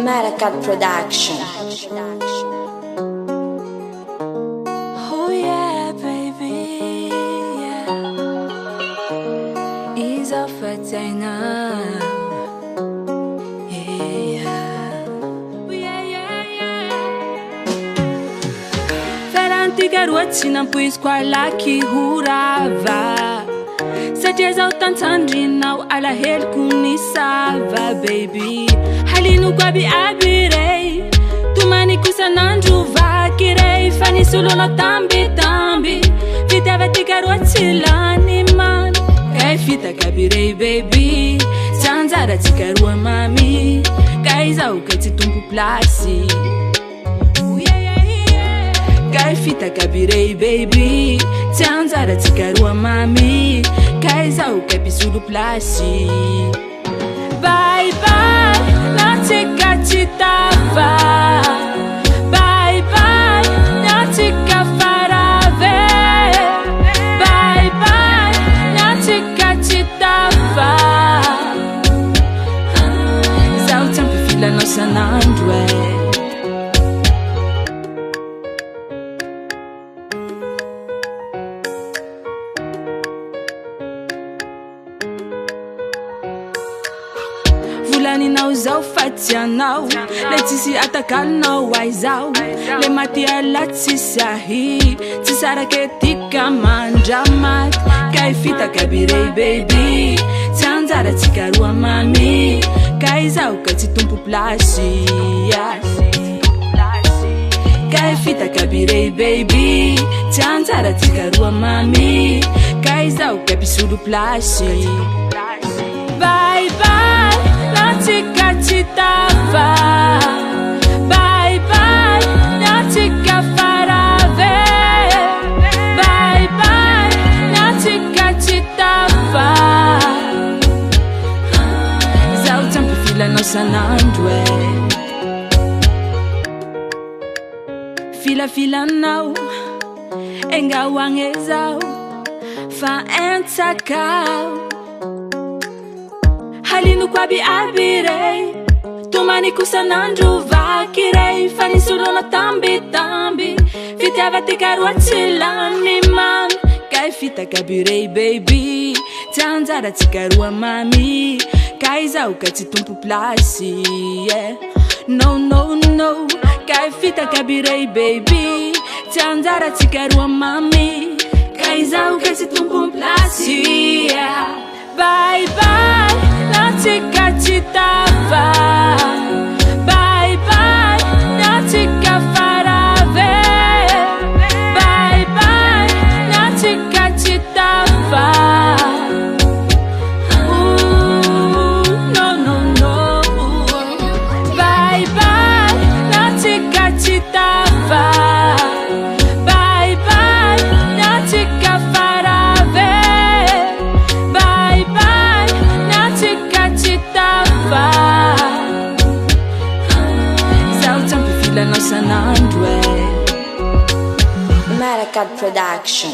Maracat Production. Oh yeah, baby, yeah. Ease off a China. Garoto nampoiziko alaky horava satria zaho tantandrinao alaheliko ny sava baby halinoko aby rey tomaniko isanandro vaky rey fa nisy olonao tambitamby fitiava ty garoty lany man kay fitaka aby rey baby tsy anjaratsika roa mamy kay zaho kay tsy tompo plasy kay fitaka aby rey baby tsy anjaratsika roa mamy kay zaho kay mpisolo plasy bye bye natsika tsy tava bye bye natsika farave bye bye natsika tsy tava zaho tsy ampifilanao sanandro volaninao zao fa tsy anao le tsisy atakalinao aizao le maty ala tsisy ahy tsy sarake tika mandramaty kay fitaka aby rey baby tsy anjaratsika roa mamy kay zaho kay tsy tompo plasy kay fitaka aby rey baby tsy anjaratsika roa mamy kay zaho kay mpisolo plasy bye bye natsika tsy tava bye bye natsika farave bye bye natsika tsy tava zaho tsy ampifilanao sanandro filafilanao engahoagny zaho fa entsakao halinoko aby rey tomaniko sanandro vaky rey fa nisy olona tambitamby fitiava ty garoty lany man kay fitaka aby rey baby tsy anjaratsika roa mamy kay zaho kay tsy tompo plasy no no no kay fitaka aby rey baby tsy anjaratsika roa mamy kay zaho kay tsy tompo plasy bye bye natsika tsy tava bye bye natsika farave bye bye natsika tsy tava no no no bye bye natsika tsy tava bye bye natsika farave bye bye natsika tsy tava zaho tsy ampifilanao sanandro Maracat Production.